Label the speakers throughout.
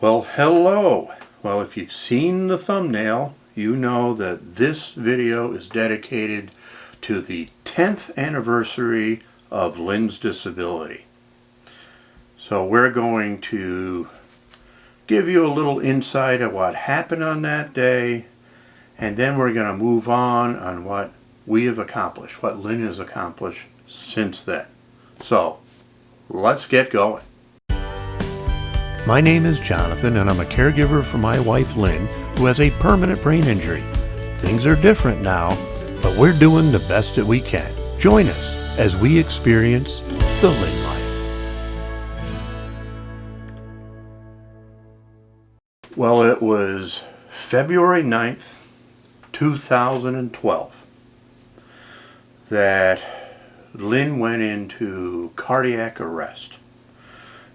Speaker 1: Well, hello. Well, if you've seen the thumbnail, you know that this video is dedicated to the 10th anniversary of Lynne's disability. So we're going to give you a little insight of what happened on that day, and then we're going to move on what we have accomplished, what Lynne has accomplished since then. So let's get going. My name is Jonathan, and I'm a caregiver for my wife Lynne, who has a permanent brain injury. Things are different now, but we're doing the best that we can. Join us as we experience the Lynne life. Well, it was February 9th, 2012, that Lynne went into cardiac arrest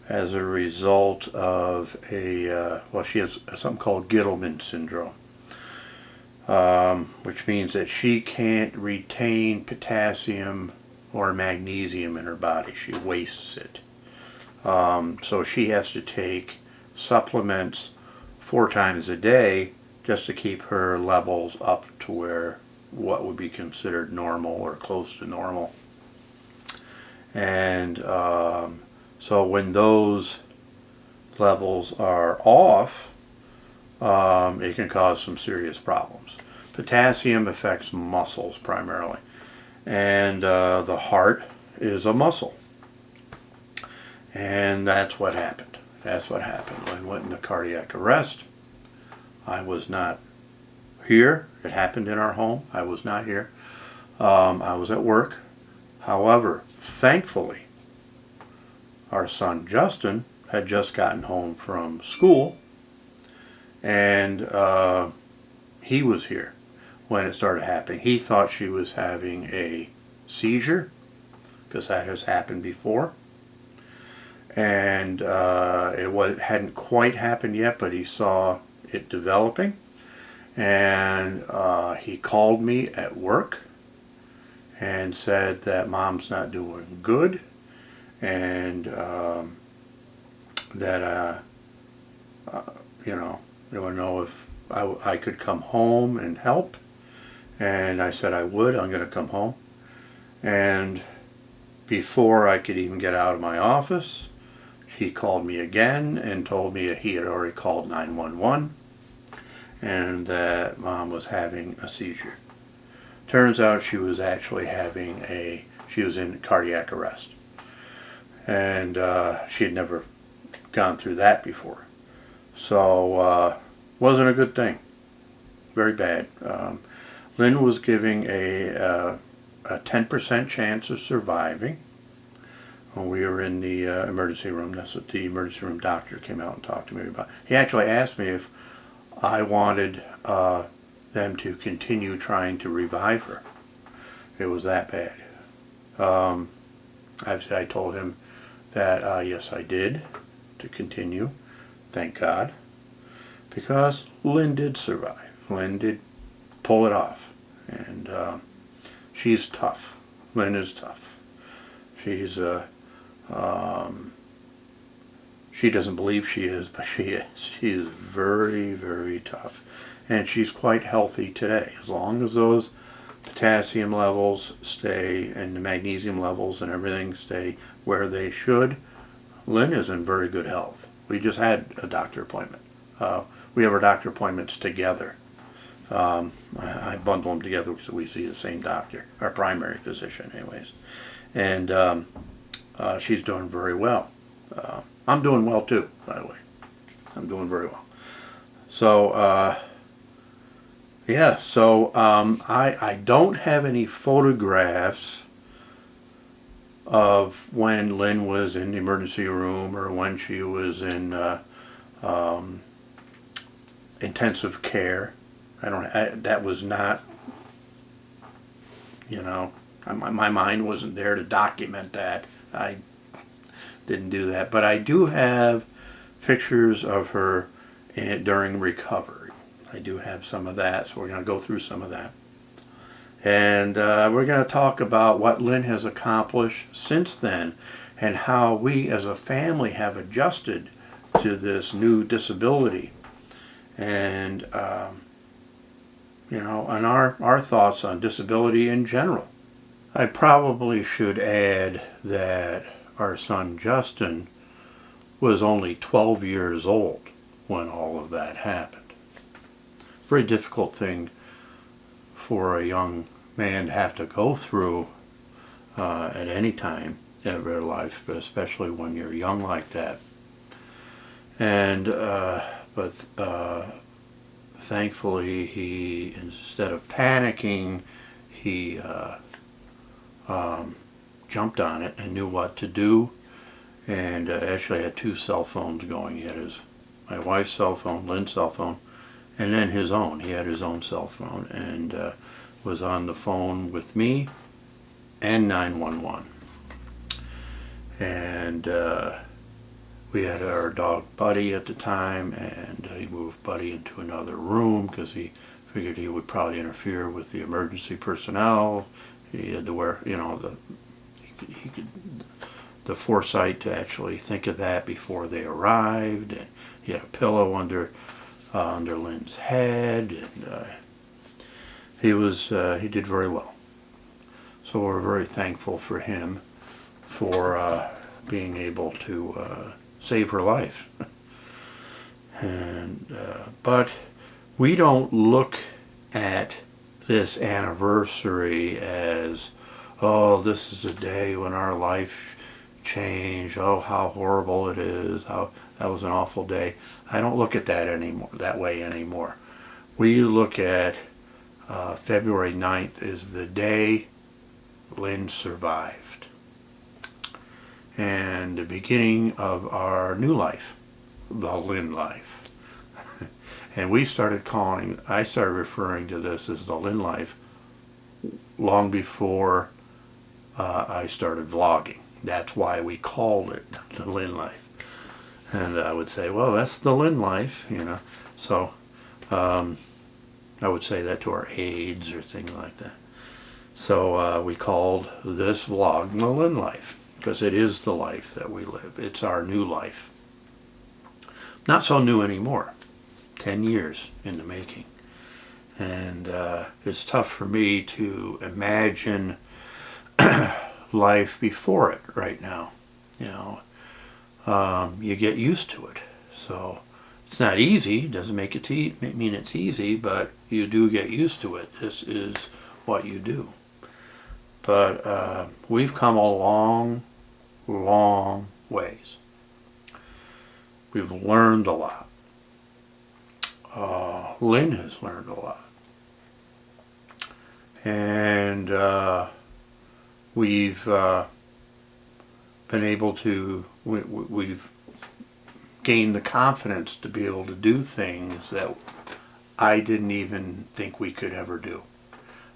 Speaker 1: as a result of she has something called Gittleman syndrome, which means that she can't retain potassium or magnesium in her body. She wastes it. So she has to take supplements 4 times a day just to keep her levels up to where what would be considered normal or close to normal. And so when those levels are off, it can cause some serious problems. Potassium affects muscles primarily, and the heart is a muscle. And that's what happened. Lynne went into cardiac arrest. I was not here. It happened in our home. I was not here. I was at work. However, thankfully, our son Justin had just gotten home from school, and he was here when it started happening. He thought she was having a seizure, because that has happened before, and it hadn't quite happened yet, but he saw it developing, and he called me at work and said that Mom's not doing good, and that they want to know if I could come home and help. And I said I would. I'm going to come home. And before I could even get out of my office, he called me again and told me that he had already called 911 and that Mom was having a seizure. Turns out she was actually she was in cardiac arrest. And she had never gone through that before. So wasn't a good thing. Very bad. Lynne was giving a 10% chance of surviving. When we were in the emergency room, that's what the emergency room doctor came out and talked to me about. He actually asked me if I wanted them to continue trying to revive her. It was that bad. I told him that yes, I did, to continue. Thank God. Because Lynne did survive. Lynne did pull it off. And she's tough. Lynne is tough. She's she doesn't believe she is, but she is. She's very, very tough. And she's quite healthy today. As long as those potassium levels stay and the magnesium levels and everything stay where they should, Lynne is in very good health. We just had a doctor appointment. We have our doctor appointments together. I bundle them together so we see the same doctor, our primary physician anyways. And she's doing very well. I'm doing well too, by the way. I'm doing very well. So yeah, so I don't have any photographs of when Lynne was in the emergency room or when she was in intensive care. That was not, my mind wasn't there to document that. I didn't do that. But I do have pictures of her during recovery. I do have some of that, so we're going to go through some of that. And we're going to talk about what Lynne has accomplished since then and how we as a family have adjusted to this new disability, and and our thoughts on disability in general. I probably should add that our son Justin was only 12 years old when all of that happened. Very difficult thing for a young man to have to go through at any time in their life, but especially when you're young like that. And but thankfully, he, instead of panicking, he jumped on it and knew what to do. And actually had two cell phones going. He had my wife's cell phone, Lynne's cell phone, and then his own. He had his own cell phone and was on the phone with me and 911. And we had our dog Buddy at the time, and he moved Buddy into another room because he figured he would probably interfere with the emergency personnel. He had to wear, the foresight to actually think of that before they arrived, and he had a pillow under Lynne's head, and he did very well. So we're very thankful for him for being able to save her life. And but we don't look at this anniversary as, oh, this is the day when our life changed. Oh, how horrible it is. How that was an awful day. I don't look at that way anymore. We look at February 9th is the day Lynne survived, and the beginning of our new life, the Lynne life. And I started referring to this as the Lynne life long before I started vlogging. That's why we called it the Lynne life. And I would say, well, that's the Lynne life, So I would say that to our aides or things like that. So we called this vlog the Lynne life, because it is the life that we live. It's our new life. Not so new anymore. 10 years in the making. And it's tough for me to imagine life before it right now. You get used to it. So it's not easy. It doesn't make it mean it's easy, but you do get used to it. This is what you do. But we've come a long, long ways. We've learned a lot. Lynne has learned a lot. And we've been able to, we've gained the confidence to be able to do things that I didn't even think we could ever do.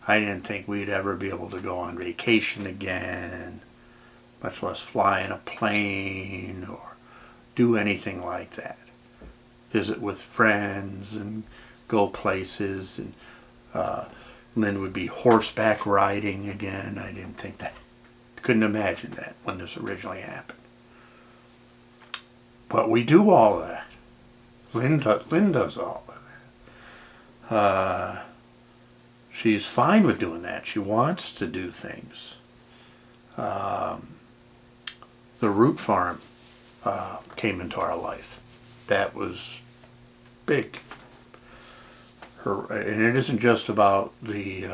Speaker 1: I didn't think we'd ever be able to go on vacation again, much less fly in a plane or do anything like that. Visit with friends and go places, and Lynne would be horseback riding again. I didn't think that. Couldn't imagine that when this originally happened. But we do all of that. Lynne does all of that. She's fine with doing that. She wants to do things. The root farm came into our life. That was big. And it isn't just about the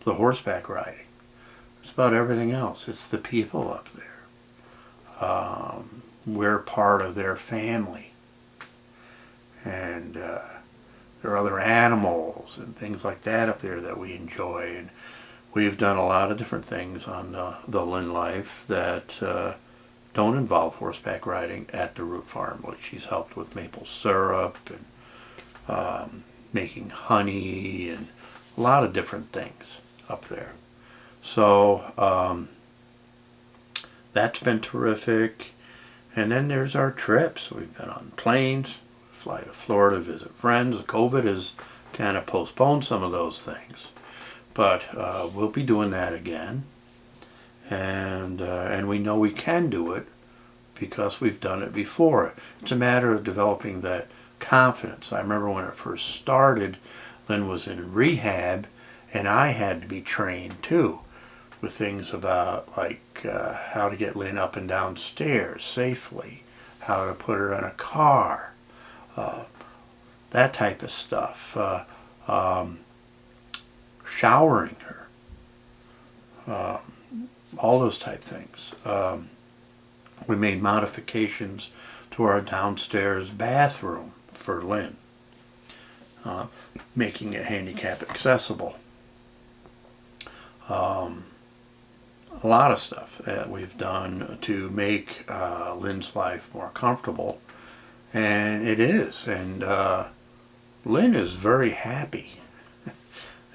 Speaker 1: horseback riding. It's about everything else. It's the people up there. We're part of their family. And there are other animals and things like that up there that we enjoy. And we've done a lot of different things on the Lynne life that don't involve horseback riding at the root farm. Like she's helped with maple syrup and making honey and a lot of different things up there. So that's been terrific. And then there's our trips. We've been on planes, fly to Florida, visit friends. COVID has kind of postponed some of those things. But we'll be doing that again. And we know we can do it because we've done it before. It's a matter of developing that confidence. I remember when it first started, Lynne was in rehab, and I had to be trained too with things about like how to get Lynne up and down stairs safely, how to put her in a car, that type of stuff, showering her, all those type things. We made modifications to our downstairs bathroom for Lynne, making it handicap accessible. A lot of stuff that we've done to make Lynne's life more comfortable, and it is, and Lynne is very happy,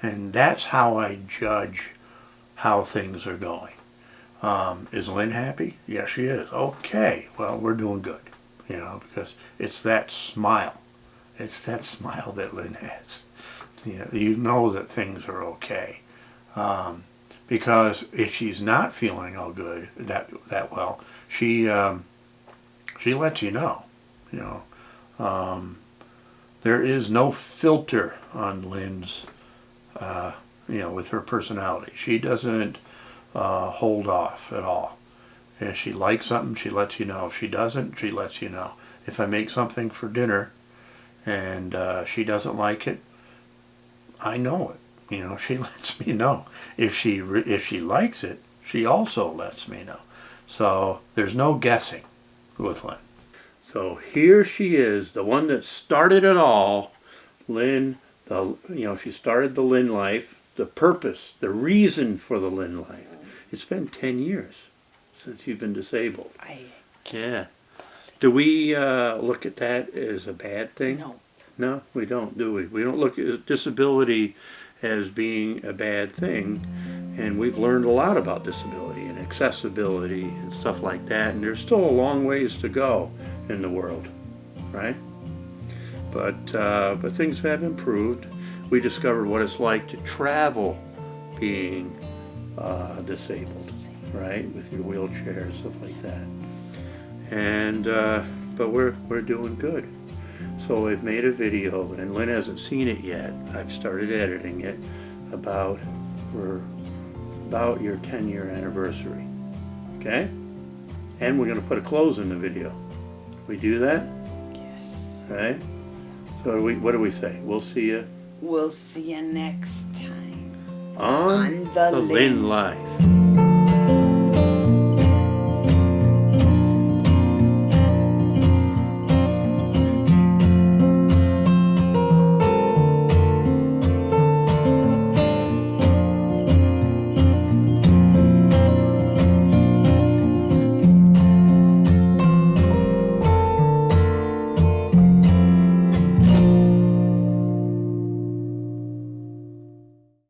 Speaker 1: and that's how I judge how things are going. Is Lynne happy? Yes, she is. Okay, well, we're doing good, you know, because it's that smile. It's that smile that Lynne has. You know that things are okay. Because if she's not feeling all good that well, she lets you know. You know, there is no filter on Lynne's, you know, with her personality. She doesn't hold off at all. If she likes something, she lets you know. If she doesn't, she lets you know. If I make something for dinner and she doesn't like it, I know it. You know, she lets me know. If she likes it, she also lets me know. So there's no guessing with Lynne. So here she is, the one that started it all, Lynne. She started the Lynne life, the purpose, the reason for the Lynne life. It's been 10 years since you've been disabled. Yeah. Do we look at that as a bad thing?
Speaker 2: No.
Speaker 1: No, we don't, do we? We don't look at disability as being a bad thing, and we've learned a lot about disability and accessibility and stuff like that, and there's still a long ways to go in the world, right? But things have improved. We discovered what it's like to travel being disabled, right, with your wheelchair and stuff like that. And but we're doing good. So I've made a video, and Lynne hasn't seen it yet. I've started editing it about your 10-year anniversary. Okay? And we're going to put a close in the video. We do that?
Speaker 2: Yes.
Speaker 1: Right? So what do we say? We'll see you.
Speaker 2: We'll see you next time
Speaker 1: On the Lynne Life.